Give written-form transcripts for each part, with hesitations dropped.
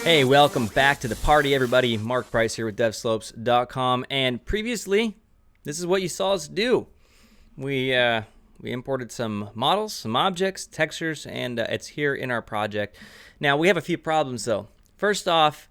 Hey, welcome back to the party, everybody. Mark Price here with Devslopes.com. And previously, this is what you saw us do. We imported some models, some objects, textures, and it's here in our project. Now, we have a few problems, though. First off,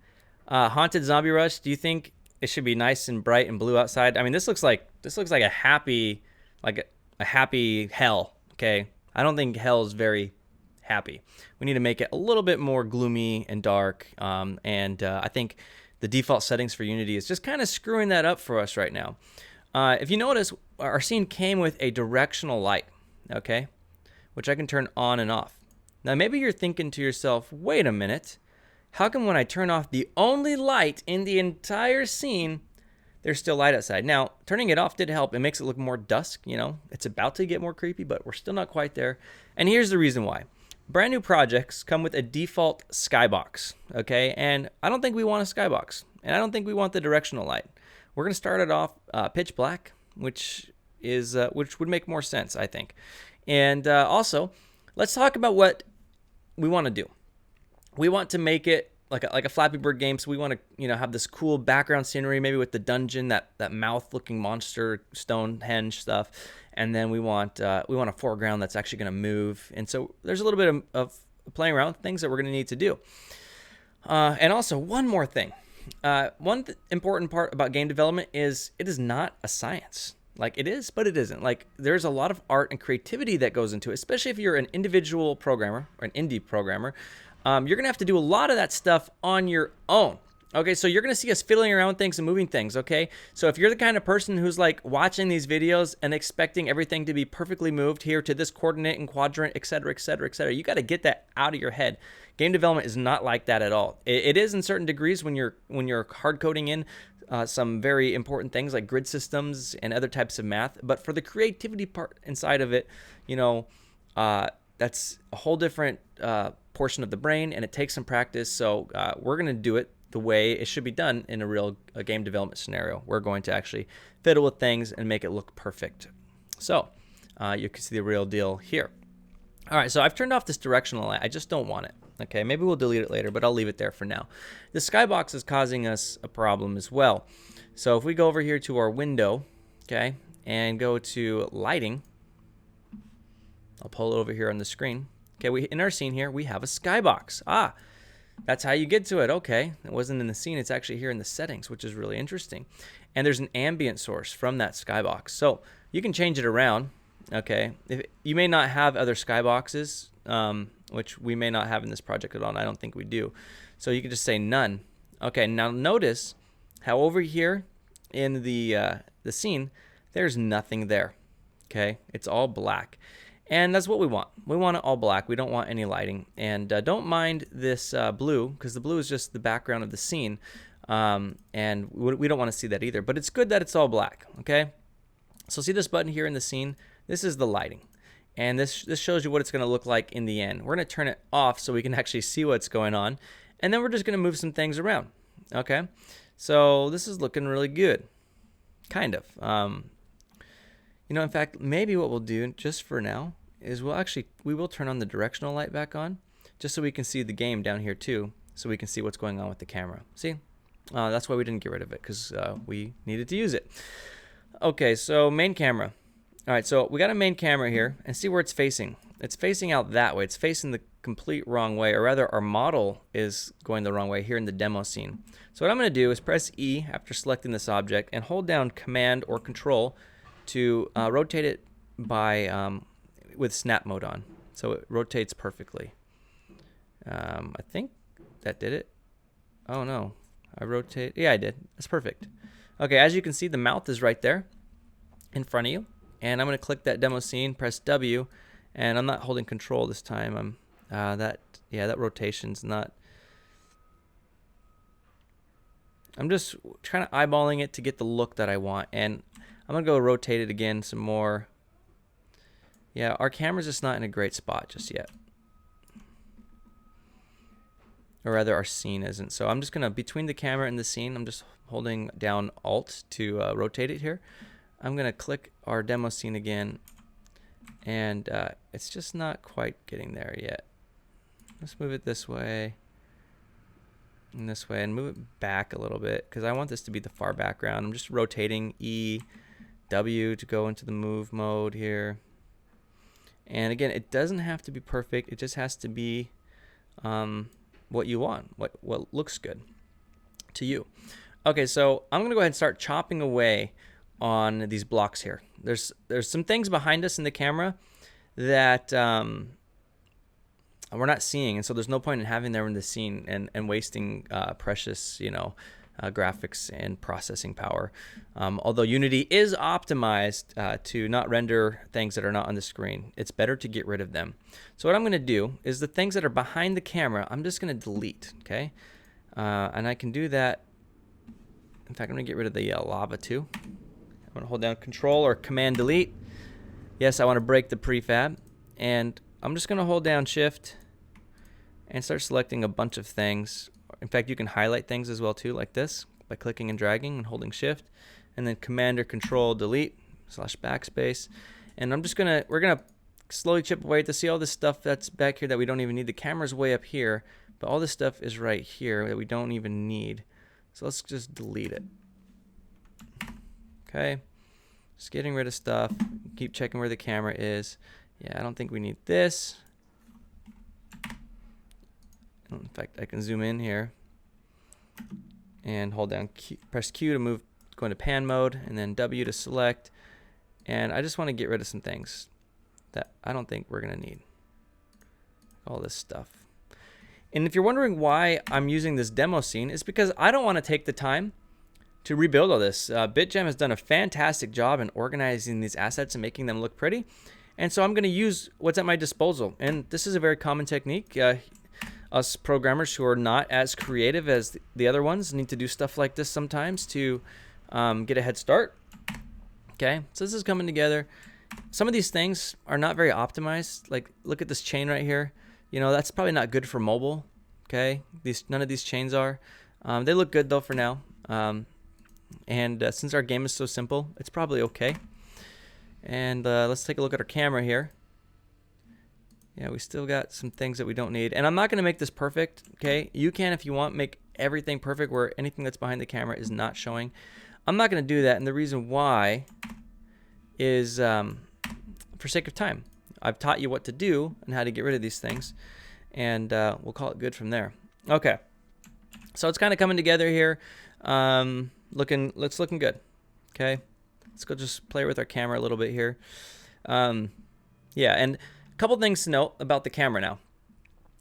Haunted Zombie Rush, do you think it should be nice and bright and blue outside? I mean, this looks like a happy, a happy hell, okay? I don't think hell is very happy. We need to make it a little bit more gloomy and dark, and I think the default settings for Unity is just kind of screwing that up for us right now. If you notice, our scene came with a directional light, okay, which I can turn on and off. Now maybe you're thinking to yourself, wait a minute, how come when I turn off the only light in the entire scene, there's still light outside? Now, turning it off did help. It makes it look more dusk, you know. It's about to get more creepy, but we're still not quite there. And here's the reason why. Brand new projects come with a default skybox, okay? And I don't think we want a skybox, and I don't think we want the directional light. We're going to start it off pitch black, which would make more sense, I think. And also, let's talk about what we want to do. We want to make it like a Flappy Bird game, so we want to have this cool background scenery, maybe with the dungeon, that mouth-looking monster Stonehenge stuff. And then we want a foreground that's actually going to move. And so there's a little bit of playing around with things that we're going to need to do. And also, one more thing. Important part about game development is it is not a science. Like, it is, but it isn't. Like, there's a lot of art and creativity that goes into it, especially if you're an individual programmer or an indie programmer. You're going to have to do a lot of that stuff on your own. Okay, so you're going to see us fiddling around with things and moving things, okay? So if you're the kind of person who's like watching these videos and expecting everything to be perfectly moved here to this coordinate and quadrant, et cetera, you got to get that out of your head. Game development is not like that at all. It is in certain degrees when you're hard coding in some very important things like grid systems and other types of math. But for the creativity part inside of it, that's a whole different portion of the brain, and it takes some practice. So we're going to do it the way it should be done in a real game development scenario. We're going to actually fiddle with things and make it look perfect. So you can see the real deal here. All right, so I've turned off this directional light. I just don't want it. Okay, maybe we'll delete it later, but I'll leave it there for now. The skybox is causing us a problem as well. So if we go over here to our window, okay, and go to lighting, I'll pull it over here on the screen. Okay, in our scene here, we have a skybox. That's how you get to it. Okay, it wasn't in the scene. It's actually here in the settings, which is really interesting. And there's an ambient source from that skybox. So you can change it around, okay? You may not have other skyboxes, which we may not have in this project at all, and I don't think we do. So you can just say none. Okay, now notice how over here in the scene, there's nothing there, okay? It's all black. And that's what we want. We want it all black. We don't want any lighting. And don't mind this blue, because the blue is just the background of the scene. And we don't want to see that either. But it's good that it's all black, okay? So see this button here in the scene? This is the lighting. And this shows you what it's going to look like in the end. We're going to turn it off so we can actually see what's going on. And then we're just going to move some things around, okay? So this is looking really good, kind of. In fact, maybe what we'll do just for now is we will turn on the directional light back on just so we can see the game down here too, so we can see what's going on with the camera. See? That's why we didn't get rid of it, because we needed to use it. Okay, so main camera. All right, so we got a main camera here, and see where it's facing. It's facing out that way. It's facing the complete wrong way, or rather our model is going the wrong way here in the demo scene. So what I'm going to do is press E after selecting this object and hold down Command or Control to rotate it by with snap mode on, so it rotates perfectly. I think that did it. Oh no, I rotate. Yeah, I did. That's perfect. Okay, as you can see, the mouth is right there in front of you, and I'm going to click that demo scene, press W, and I'm not holding Control this time. That rotation's not. I'm just kind of eyeballing it to get the look that I want, and I'm going to go rotate it again some more. Yeah, our camera's just not in a great spot just yet. Or rather, our scene isn't. So I'm just going to, between the camera and the scene, I'm just holding down Alt to rotate it here. I'm going to click our demo scene again, and it's just not quite getting there yet. Let's move it this way. in this way and move it back a little bit because I want this to be the far background. I'm just rotating E, W to go into the move mode here. And again, it doesn't have to be perfect. It just has to be what you want, what looks good to you. Okay, so I'm gonna go ahead and start chopping away on these blocks here. There's some things behind us in the camera that we're not seeing, and so there's no point in having them in the scene and wasting precious, graphics and processing power. Although Unity is optimized to not render things that are not on the screen, it's better to get rid of them. So what I'm going to do is the things that are behind the camera, I'm just going to delete, okay? And I can do that. In fact, I'm going to get rid of the lava too. I'm going to hold down Control or Command Delete. Yes, I want to break the prefab, and I'm just going to hold down Shift and start selecting a bunch of things. In fact, you can highlight things as well too, like this, by clicking and dragging and holding Shift, and then Command or Control Delete / backspace. And we're gonna slowly chip away to see all this stuff that's back here that we don't even need. The camera's way up here, but all this stuff is right here that we don't even need. So let's just delete it. Okay, just getting rid of stuff. Keep checking where the camera is. Yeah, I don't think we need this. In fact, I can zoom in here and hold down press Q to move, go into pan mode, and then W to select. And I just want to get rid of some things that I don't think we're going to need. All this stuff. And if you're wondering why I'm using this demo scene, it's because I don't want to take the time to rebuild all this. BitGem has done a fantastic job in organizing these assets and making them look pretty. And so I'm going to use what's at my disposal. And this is a very common technique. Us programmers who are not as creative as the other ones need to do stuff like this sometimes to get a head start. Okay, so this is coming together. Some of these things are not very optimized. Like, look at this chain right here. That's probably not good for mobile. Okay, none of these chains are. They look good though for now. Since our game is so simple, it's probably okay. And let's take a look at our camera here. Yeah, we still got some things that we don't need. And I'm not going to make this perfect, okay? You can, if you want, make everything perfect where anything that's behind the camera is not showing. I'm not going to do that, and the reason why is for sake of time. I've taught you what to do and how to get rid of these things, and we'll call it good from there. Okay, so it's kind of coming together here. It's looking good, okay? Let's go just play with our camera a little bit here. Yeah, and couple things to note about the camera now.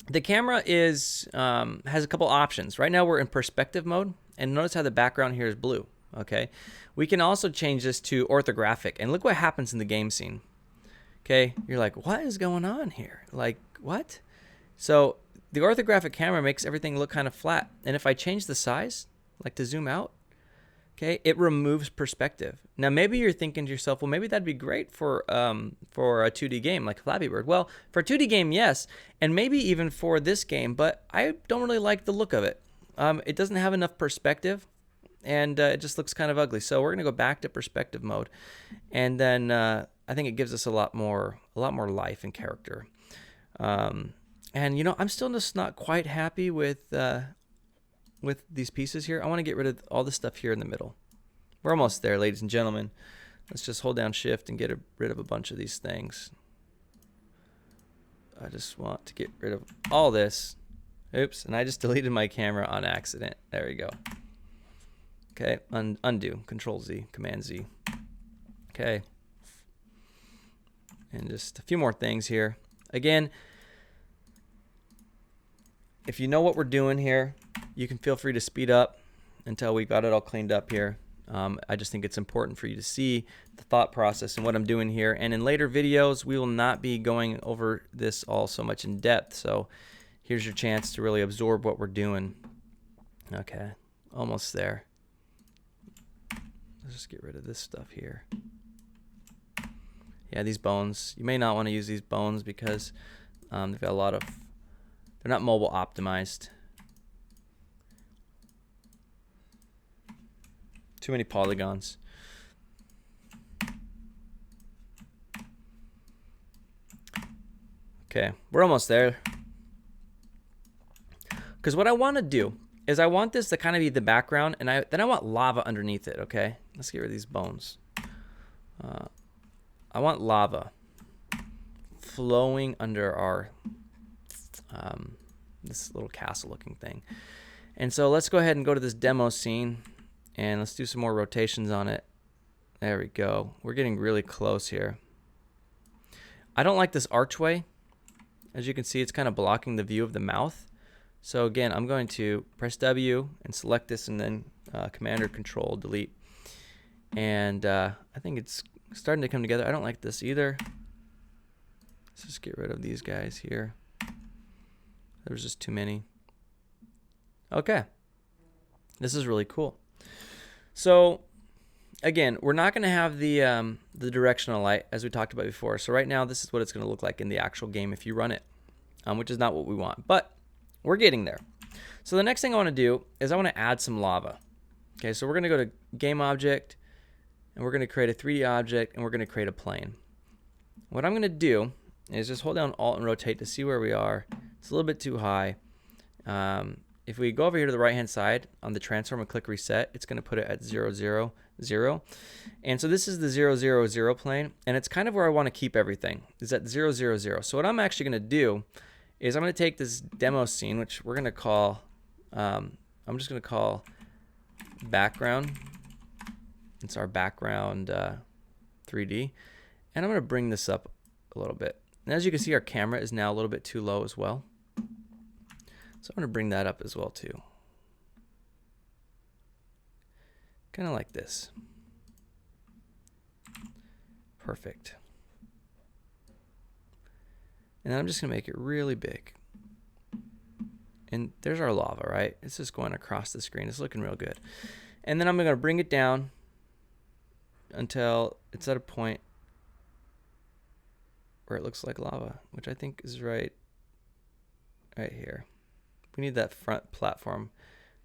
The camera has a couple options. Right now we're in perspective mode, and notice how the background here is blue. Okay, we can also change this to orthographic, and look what happens in the game scene. Okay, you're like, what is going on here? Like, what? So the orthographic camera makes everything look kind of flat, and if I change the size, like to zoom out, okay, it removes perspective. Now maybe you're thinking to yourself, well, maybe that'd be great for a 2D game like Flappy Bird. Well, for a 2D game, yes, and maybe even for this game, but I don't really like the look of it. It doesn't have enough perspective, and it just looks kind of ugly. So we're gonna go back to perspective mode, and then I think it gives us a lot more life and character. And I'm still just not quite happy with these pieces here. I want to get rid of all the stuff here in the middle. We're almost there, ladies and gentlemen. Let's just hold down Shift and get rid of a bunch of these things. I just want to get rid of all this. Oops, and I just deleted my camera on accident. There we go. Okay, undo, Control Z, Command Z. Okay. And just a few more things here. Again, if you know what we're doing here, you can feel free to speed up until we've got it all cleaned up here. I just think it's important for you to see the thought process and what I'm doing here. And in later videos, we will not be going over this all so much in depth. So here's your chance to really absorb what we're doing. Okay, almost there. Let's just get rid of this stuff here. Yeah, these bones. You may not want to use these bones because they've got a lot of, they're not mobile optimized. Too many polygons. Okay, we're almost there. Because what I want to do is I want this to kind of be the background, and then I want lava underneath it, okay? Let's get rid of these bones. I want lava flowing under our this little castle looking thing. And so let's go ahead and go to this demo scene, and let's do some more rotations on it. There we go. We're getting really close here. I don't like this archway. As you can see, it's kind of blocking the view of the mouth. So again, I'm going to press W and select this, and then Command or Control Delete. And I think it's starting to come together. I don't like this either. Let's just get rid of these guys here. There's just too many. Okay. This is really cool. So again, we're not going to have the directional light as we talked about before. So right now, this is what it's going to look like in the actual game if you run it, which is not what we want. But we're getting there. So the next thing I want to do is I want to add some lava. Okay, so we're going to go to Game Object, and we're going to create a 3D object, and we're going to create a plane. What I'm going to do is just hold down Alt and rotate to see where we are. It's a little bit too high. If we go over here to the right-hand side on the transform and click Reset, it's going to put it at 0, 0, 0. And so this is the 0, 0, 0 plane, and it's kind of where I want to keep everything, is at 0, 0, 0. So what I'm actually going to do is I'm going to take this demo scene, which we're going to call, I'm just going to call background. It's our background 3D. And I'm going to bring this up a little bit. And as you can see, our camera is now a little bit too low as well. So I'm going to bring that up as well too. Kind of like this. Perfect. And then I'm just going to make it really big. And there's our lava, right? It's just going across the screen. It's looking real good. And then I'm going to bring it down until it's at a point where it looks like lava, which I think is right here. We need that front platform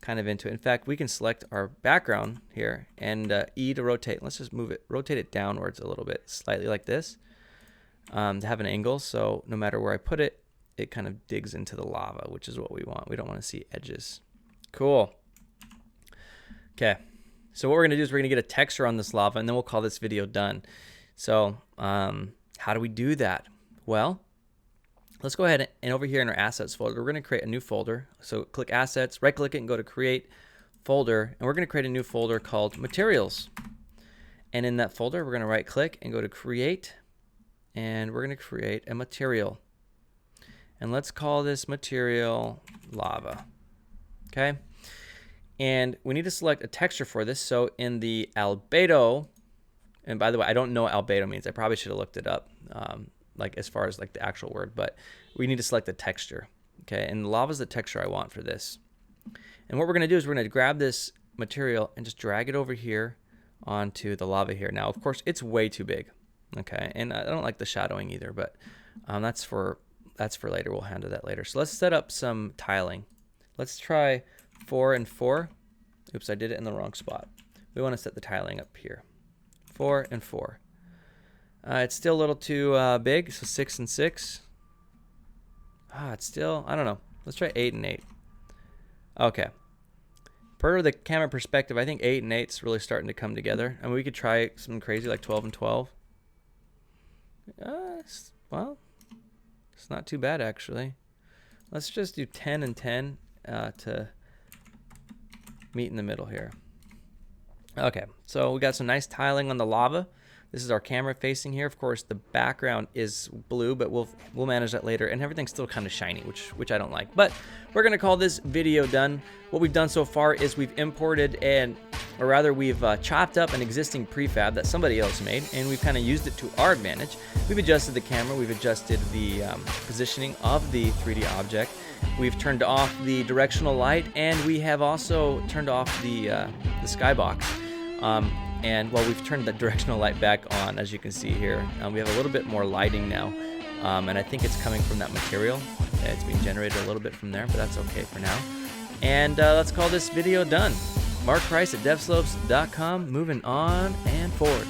kind of into it. In fact, we can select our background here and E to rotate. Let's just move it, rotate it downwards a little bit, slightly like this, to have an angle. So no matter where I put it, it kind of digs into the lava, which is what we want. We don't want to see edges. Cool. Okay. So what we're going to do is we're going to get a texture on this lava, and then we'll call this video done. So how do we do that? Well, let's go ahead and over here in our assets folder, we're going to create a new folder. So click assets, right click it and go to create folder. And we're going to create a new folder called materials. And in that folder, we're going to right click and go to create. And we're going to create a material. And let's call this material lava. Okay. And we need to select a texture for this. So in the albedo, and by the way, I don't know what albedo means. I probably should have looked it up. Like as far as like the actual word, but we need to select the texture. Okay, and lava is the texture I want for this. And what we're going to do is we're going to grab this material and just drag it over here onto the lava here. Now, of course, it's way too big. Okay, and I don't like the shadowing either, but that's for later. We'll handle that later. So let's set up some tiling. Let's try 4 and 4. Oops, I did it in the wrong spot. We want to set the tiling up here. 4 and 4. It's still a little too big, so 6 and 6. It's still, I don't know. Let's try 8 and 8. Okay. Per the camera perspective, I think 8 and 8 is really starting to come together. I mean, we could try something crazy like 12 and 12. Well, it's not too bad actually. Let's just do 10 and 10 to meet in the middle here. Okay, so we got some nice tiling on the lava. This is our camera facing here. Of course, the background is blue, but we'll manage that later. And everything's still kind of shiny, which I don't like. But we're going to call this video done. What we've done so far is we've imported we've chopped up an existing prefab that somebody else made, and we've kind of used it to our advantage. We've adjusted the camera. We've adjusted the positioning of the 3D object. We've turned off the directional light, and we have also turned off the skybox. And while we've turned the directional light back on, as you can see here, we have a little bit more lighting now. And I think it's coming from that material. It's being generated a little bit from there, but that's okay for now. And let's call this video done. Mark Price at devslopes.com, moving on and forward.